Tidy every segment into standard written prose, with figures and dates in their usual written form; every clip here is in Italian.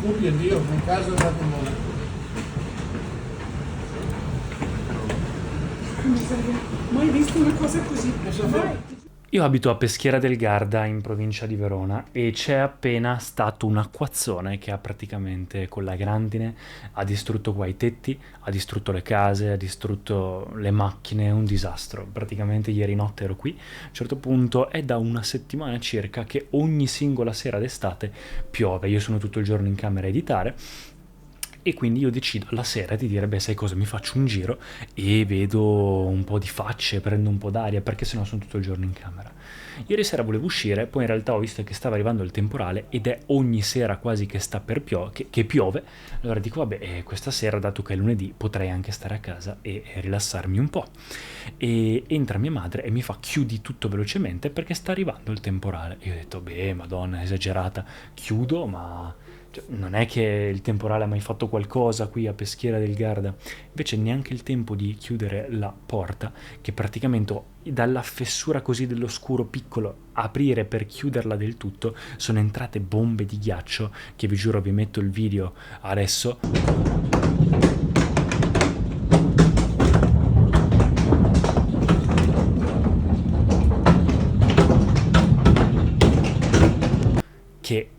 Copia Dio, in casa è andato in modo. Non sarebbe mai visto una cosa così. Vai. Io abito a Peschiera del Garda in provincia di Verona e c'è appena stato un acquazzone che ha praticamente con la grandine ha distrutto qua i tetti, ha distrutto le case, ha distrutto le macchine, un disastro. Praticamente ieri notte ero qui, a un certo punto è da una settimana circa che ogni singola sera d'estate piove. Io sono tutto il giorno in camera a editare e quindi io decido la sera di dire, beh, sai cosa, mi faccio un giro e vedo un po' di facce, prendo un po' d'aria, perché sennò sono tutto il giorno in camera. Ieri sera volevo uscire, poi in realtà ho visto che stava arrivando il temporale ed è ogni sera quasi che sta per che piove. Allora dico, vabbè, questa sera, dato che è lunedì, potrei anche stare a casa e rilassarmi un po'. E entra mia madre e mi fa, chiudi tutto velocemente perché sta arrivando il temporale. Io ho detto, beh, madonna, esagerata, chiudo, ma cioè, non è che il temporale ha mai fatto qualcosa qui a Peschiera del Garda, invece neanche il tempo di chiudere la porta, che praticamente dalla fessura così dello scuro piccolo aprire per chiuderla del tutto, sono entrate bombe di ghiaccio, che vi giuro vi metto il video adesso. Che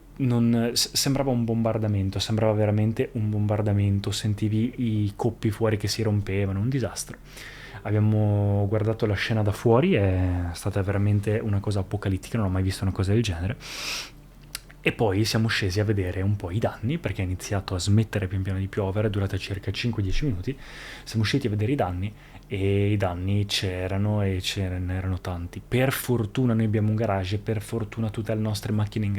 sembrava un bombardamento, sembrava veramente un bombardamento, sentivi i coppi fuori che si rompevano, un disastro. Abbiamo guardato la scena da fuori, è stata veramente una cosa apocalittica, non ho mai visto una cosa del genere. E poi siamo scesi a vedere un po' i danni, perché è iniziato a smettere pian piano di piovere, è durata circa 5-10 minuti. Siamo usciti a vedere i danni e i danni c'erano e ce n'erano tanti. Per fortuna noi abbiamo un garage e per fortuna tutte le nostre macchine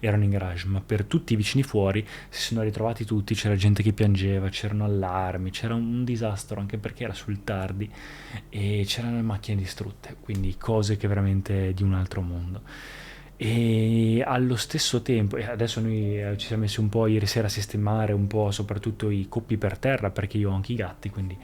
erano in garage, ma per tutti i vicini fuori si sono ritrovati tutti, c'era gente che piangeva, c'erano allarmi, c'era un disastro anche perché era sul tardi e c'erano le macchine distrutte, quindi cose che veramente di un altro mondo. E allo stesso tempo, e adesso noi ci siamo messi un po' ieri sera a sistemare un po' soprattutto i coppi per terra perché io ho anche i gatti, quindi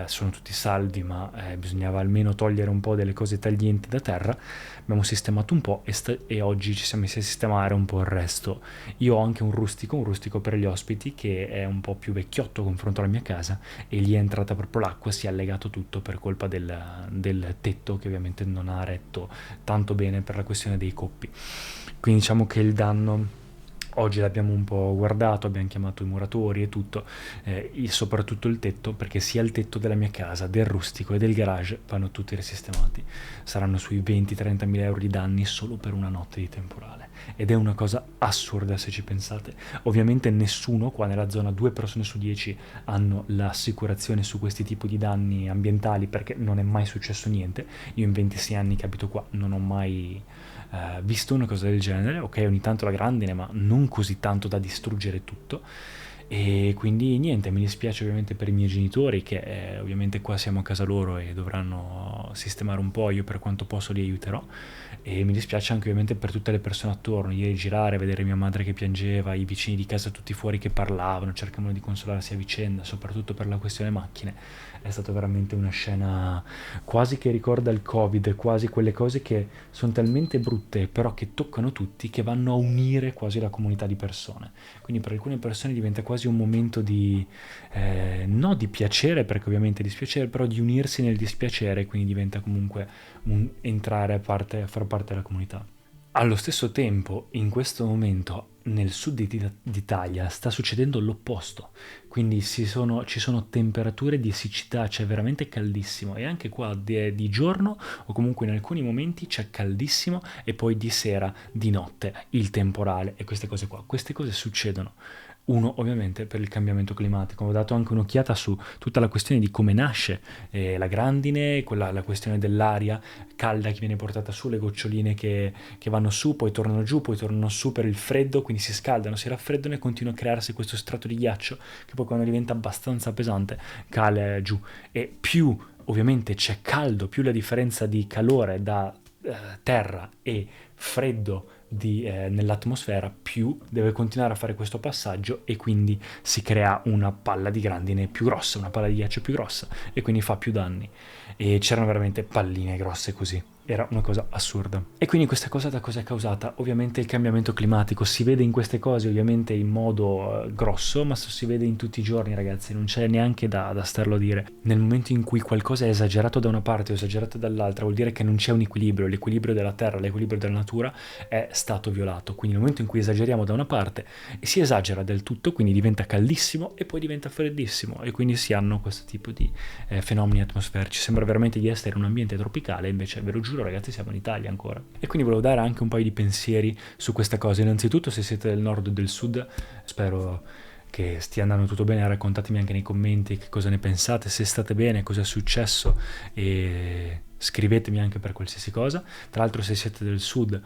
sono tutti saldi, ma bisognava almeno togliere un po' delle cose taglienti da terra. Abbiamo sistemato un po' e oggi ci siamo messi a sistemare un po' il resto. Io ho anche un rustico per gli ospiti che è un po' più vecchiotto confronto alla mia casa e gli è entrata proprio l'acqua, si è allegato tutto per colpa del tetto che ovviamente non ha retto tanto bene per la questione dei coppi. Quindi diciamo che il danno oggi l'abbiamo un po' guardato, abbiamo chiamato i muratori e tutto, soprattutto il tetto, perché sia il tetto della mia casa, del rustico e del garage vanno tutti risistemati. Saranno sui 20-30 mila euro di danni solo per una notte di temporale. Ed è una cosa assurda se ci pensate. Ovviamente nessuno qua nella zona, 2 persone su 10 hanno l'assicurazione su questi tipi di danni ambientali perché non è mai successo niente. Io in 26 anni che abito qua non ho mai visto una cosa del genere. Ok, ogni tanto la grandine, ma non così tanto da distruggere tutto. E quindi niente, mi dispiace ovviamente per i miei genitori che ovviamente qua siamo a casa loro e dovranno sistemare un po', io per quanto posso li aiuterò e mi dispiace anche ovviamente per tutte le persone attorno, ieri girare, vedere mia madre che piangeva, i vicini di casa tutti fuori che parlavano, cercavano di consolarsi a vicenda, soprattutto per la questione macchine, è stata veramente una scena quasi che ricorda il Covid, quasi quelle cose che sono talmente brutte però che toccano tutti che vanno a unire quasi la comunità di persone. Quindi per alcune persone diventa quasi un momento di, no di piacere, perché ovviamente è dispiacere, però di unirsi nel dispiacere, quindi diventa comunque un entrare a far parte della comunità. Allo stesso tempo, in questo momento, nel sud d'Italia sta succedendo l'opposto, quindi ci sono temperature di siccità, c'è veramente caldissimo e anche qua di giorno o comunque in alcuni momenti c'è caldissimo e poi di sera, di notte, il temporale e queste cose qua. Queste cose succedono. Uno, ovviamente, per il cambiamento climatico. Ho dato anche un'occhiata su tutta la questione di come nasce la grandine, la questione dell'aria calda che viene portata su, le goccioline che vanno su, poi tornano giù, poi tornano su per il freddo, quindi si scaldano, si raffreddano e continua a crearsi questo strato di ghiaccio che poi quando diventa abbastanza pesante cala giù. E più ovviamente c'è caldo, più la differenza di calore da terra e freddo nell'atmosfera, più deve continuare a fare questo passaggio e quindi si crea una palla di grandine più grossa, una palla di ghiaccio più grossa e quindi fa più danni. E c'erano veramente palline grosse così. era una cosa assurda. E quindi questa cosa da cosa è causata? Ovviamente il cambiamento climatico. Si vede in queste cose ovviamente in modo grosso, ma si vede in tutti i giorni, ragazzi, non c'è neanche da starlo a dire. Nel momento in cui qualcosa è esagerato da una parte o esagerato dall'altra, vuol dire che non c'è un equilibrio, l'equilibrio della terra, l'equilibrio della natura è stato violato. Quindi nel momento in cui esageriamo da una parte, si esagera del tutto, quindi diventa caldissimo e poi diventa freddissimo, e quindi si hanno questo tipo di fenomeni atmosferici. Sembra veramente di essere in un ambiente tropicale, invece ve lo giuro, ragazzi, siamo in Italia ancora. E quindi volevo dare anche un paio di pensieri su questa cosa. Innanzitutto, se siete del nord o del sud, spero che stia andando tutto bene, raccontatemi anche nei commenti che cosa ne pensate, se state bene, cosa è successo, e scrivetemi anche per qualsiasi cosa. Tra l'altro, se siete del sud,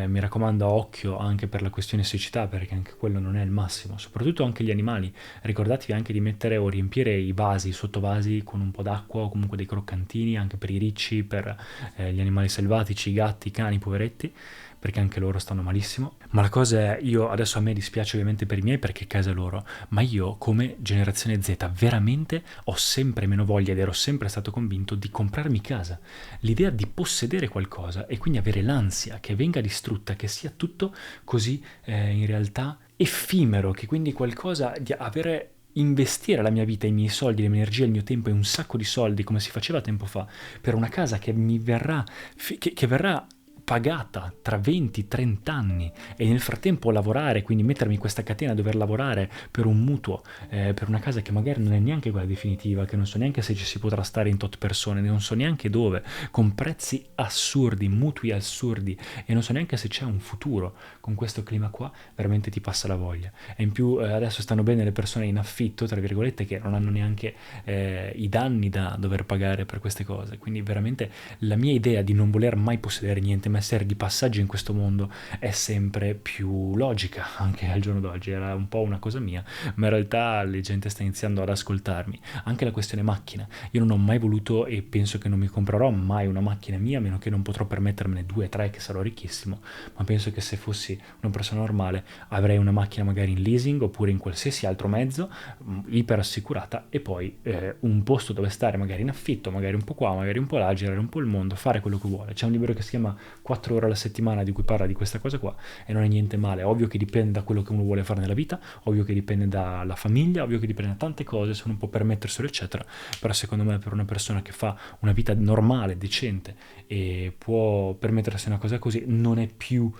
mi raccomando, occhio anche per la questione siccità, perché anche quello non è il massimo, soprattutto anche gli animali. Ricordatevi anche di mettere o riempire i vasi, i sottovasi, con un po' d'acqua o comunque dei croccantini, anche per i ricci, per gli animali selvatici, i gatti, i cani, poveretti, perché anche loro stanno malissimo. Ma la cosa è, io adesso, a me dispiace ovviamente per i miei perché è casa loro, ma io come generazione Z veramente ho sempre meno voglia, ed ero sempre stato convinto, di comprarmi casa. L'idea di possedere qualcosa e quindi avere l'ansia che venga distrutta, che sia tutto così in realtà effimero, che quindi qualcosa di avere, investire la mia vita, i miei soldi, le mie energie, il mio tempo e un sacco di soldi, come si faceva tempo fa, per una casa che mi verrà che verrà pagata tra 20-30 anni, e nel frattempo lavorare, quindi mettermi in questa catena, dover lavorare per un mutuo, per una casa che magari non è neanche quella definitiva, che non so neanche se ci si potrà stare in tot persone, non so neanche dove, con prezzi assurdi, mutui assurdi, e non so neanche se c'è un futuro con questo clima qua. Veramente ti passa la voglia. E in più adesso stanno bene le persone in affitto, tra virgolette, che non hanno neanche i danni da dover pagare per queste cose. Quindi veramente la mia idea di non voler mai possedere niente, ma essere di passaggio in questo mondo, è sempre più logica anche al giorno d'oggi. Era un po' una cosa mia, ma in realtà la gente sta iniziando ad ascoltarmi. Anche la questione macchina, io non ho mai voluto, e penso che non mi comprerò mai una macchina mia, a meno che non potrò permettermene 2 o 3, che sarò ricchissimo, ma penso che se fossi una persona normale avrei una macchina magari in leasing oppure in qualsiasi altro mezzo, iper assicurata, e poi un posto dove stare, magari in affitto, magari un po' qua, magari un po' là, girare un po' il mondo, fare quello che vuole. C'è un libro che si chiama 4 ore alla settimana di cui parla di questa cosa qua, e non è niente male. Ovvio che dipende da quello che uno vuole fare nella vita, ovvio che dipende dalla famiglia, ovvio che dipende da tante cose, se uno può permetterselo eccetera, però secondo me per una persona che fa una vita normale, decente, e può permettersi una cosa così, non è più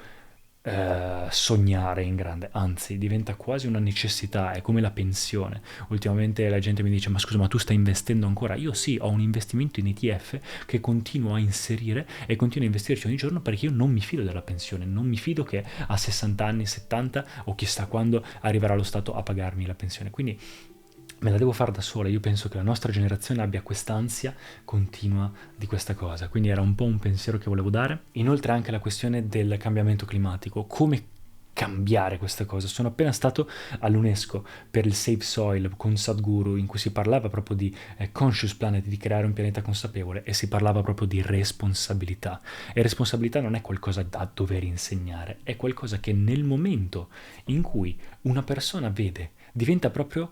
sognare in grande, anzi diventa quasi una necessità. È come la pensione. Ultimamente la gente mi dice: ma scusa, ma tu stai investendo ancora? Io sì, ho un investimento in ETF che continuo a inserire e continuo a investirci ogni giorno, perché io non mi fido della pensione, non mi fido che a 60 anni, 70 o chissà quando arriverà lo Stato a pagarmi la pensione. Quindi me la devo fare da sola. Io penso che la nostra generazione abbia quest'ansia continua di questa cosa, quindi era un po' un pensiero che volevo dare. Inoltre anche la questione del cambiamento climatico, come cambiare questa cosa. Sono appena stato all'UNESCO per il Safe Soil con Sadhguru, in cui si parlava proprio di conscious planet, di creare un pianeta consapevole, e si parlava proprio di responsabilità. E responsabilità non è qualcosa da dover insegnare, è qualcosa che nel momento in cui una persona vede, diventa proprio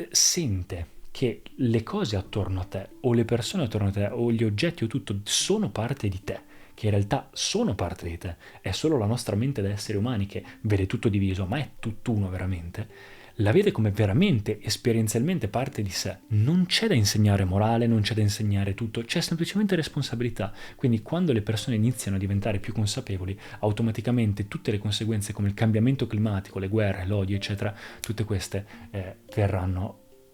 sente che le cose attorno a te, o le persone attorno a te, o gli oggetti o tutto sono parte di te, che in realtà sono parte di te, è solo la nostra mente da esseri umani che vede tutto diviso, ma è tutt'uno veramente, la vede come veramente esperienzialmente parte di sé. Non c'è da insegnare morale, non c'è da insegnare tutto, c'è semplicemente responsabilità. Quindi quando le persone iniziano a diventare più consapevoli, automaticamente tutte le conseguenze come il cambiamento climatico, le guerre, l'odio eccetera, tutte queste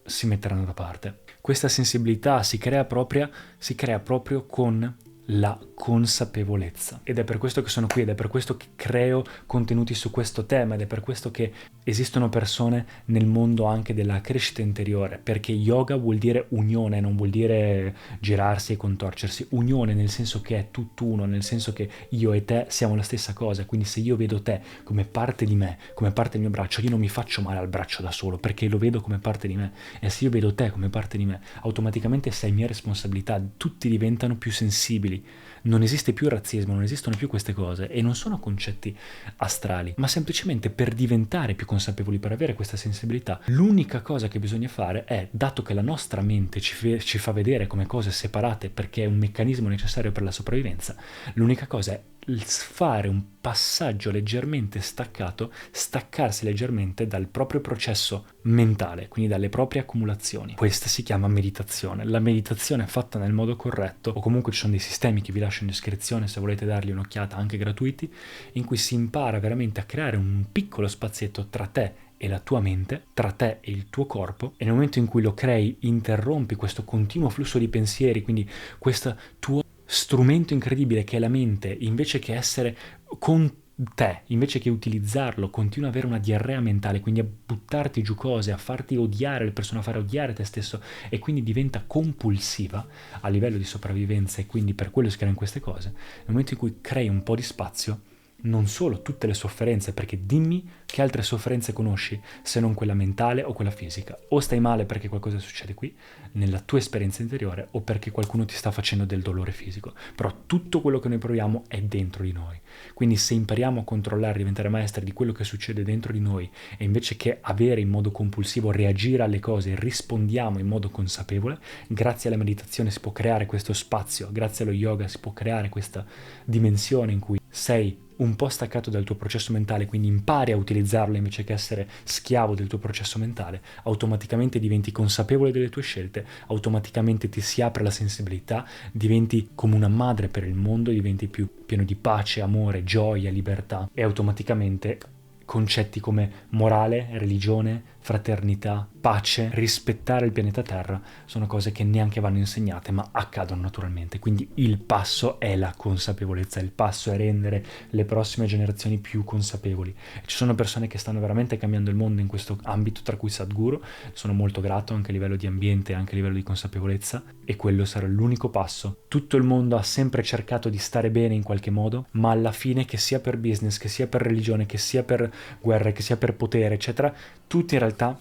si metteranno da parte. Questa sensibilità si crea proprio con la consapevolezza, ed è per questo che sono qui, ed è per questo che creo contenuti su questo tema, ed è per questo che esistono persone nel mondo anche della crescita interiore, perché yoga vuol dire unione, non vuol dire girarsi e contorcersi. Unione nel senso che è tutt'uno, nel senso che io e te siamo la stessa cosa. Quindi se io vedo te come parte di me, come parte del mio braccio, io non mi faccio male al braccio da solo, perché lo vedo come parte di me. E se io vedo te come parte di me, automaticamente sei mia responsabilità. Tutti diventano più sensibili non esiste più il razzismo, non esistono più queste cose e non sono concetti astrali, ma semplicemente per diventare più consapevoli, per avere questa sensibilità, l'unica cosa che bisogna fare è, dato che la nostra mente ci fa vedere come cose separate perché è un meccanismo necessario per la sopravvivenza, l'unica cosa è fare un passaggio leggermente staccato, staccarsi leggermente dal proprio processo mentale, quindi dalle proprie accumulazioni. Questa si chiama meditazione. La meditazione fatta nel modo corretto, o comunque ci sono dei sistemi che vi lascio in descrizione se volete dargli un'occhiata, anche gratuiti, in cui si impara veramente a creare un piccolo spazietto tra te e la tua mente, tra te e il tuo corpo, e nel momento in cui lo crei interrompi questo continuo flusso di pensieri, quindi questo tuo strumento incredibile che è la mente, invece che essere con te, invece che utilizzarlo, continua ad avere una diarrea mentale, quindi a buttarti giù cose, a farti odiare le persone, a fare odiare te stesso, e quindi diventa compulsiva a livello di sopravvivenza, e quindi per quello si creano queste cose. Nel momento in cui crei un po' di spazio, non solo tutte le sofferenze, perché dimmi che altre sofferenze conosci se non quella mentale o quella fisica. O stai male perché qualcosa succede qui, nella tua esperienza interiore, o perché qualcuno ti sta facendo del dolore fisico. Però tutto quello che noi proviamo è dentro di noi. Quindi se impariamo a controllare, diventare maestri di quello che succede dentro di noi, e invece che avere in modo compulsivo, reagire alle cose, rispondiamo in modo consapevole, grazie alla meditazione si può creare questo spazio, grazie allo yoga si può creare questa dimensione in cui sei un po' staccato dal tuo processo mentale, quindi impari a utilizzarlo invece che essere schiavo del tuo processo mentale, automaticamente diventi consapevole delle tue scelte, automaticamente ti si apre la sensibilità, diventi come una madre per il mondo, diventi più pieno di pace, amore, gioia, libertà, e automaticamente concetti come morale, religione, fraternità, pace, rispettare il pianeta Terra sono cose che neanche vanno insegnate, ma accadono naturalmente. Quindi il passo è la consapevolezza, il passo è rendere le prossime generazioni più consapevoli. E ci sono persone che stanno veramente cambiando il mondo in questo ambito, tra cui Sadhguru. Sono molto grato anche a livello di ambiente, anche a livello di consapevolezza, e quello sarà l'unico passo. Tutto il mondo ha sempre cercato di stare bene in qualche modo, ma alla fine, che sia per business, che sia per religione, che sia per guerre, che sia per potere, eccetera, tutti in realtà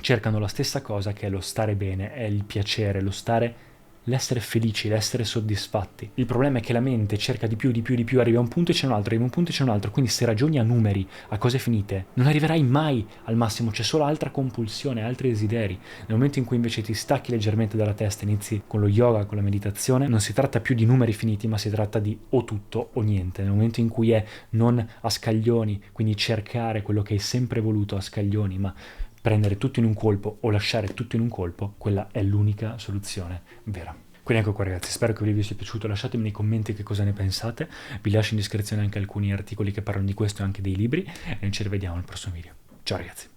cercano la stessa cosa, che è lo stare bene, è il piacere, l'essere felici, l'essere soddisfatti. Il problema è che la mente cerca di più, arriva a un punto e c'è un altro, arriva a un punto e c'è un altro, quindi se ragioni a numeri, a cose finite, non arriverai mai al massimo, c'è solo altra compulsione, altri desideri. Nel momento in cui invece ti stacchi leggermente dalla testa, inizi con lo yoga, con la meditazione, non si tratta più di numeri finiti, ma si tratta di o tutto o niente. Nel momento in cui è non a scaglioni, quindi cercare quello che hai sempre voluto a scaglioni, ma prendere tutto in un colpo o lasciare tutto in un colpo, quella è l'unica soluzione vera. Quindi ecco qua ragazzi, spero che il video vi sia piaciuto, lasciatemi nei commenti che cosa ne pensate, vi lascio in descrizione anche alcuni articoli che parlano di questo e anche dei libri, e noi ci rivediamo al prossimo video. Ciao ragazzi!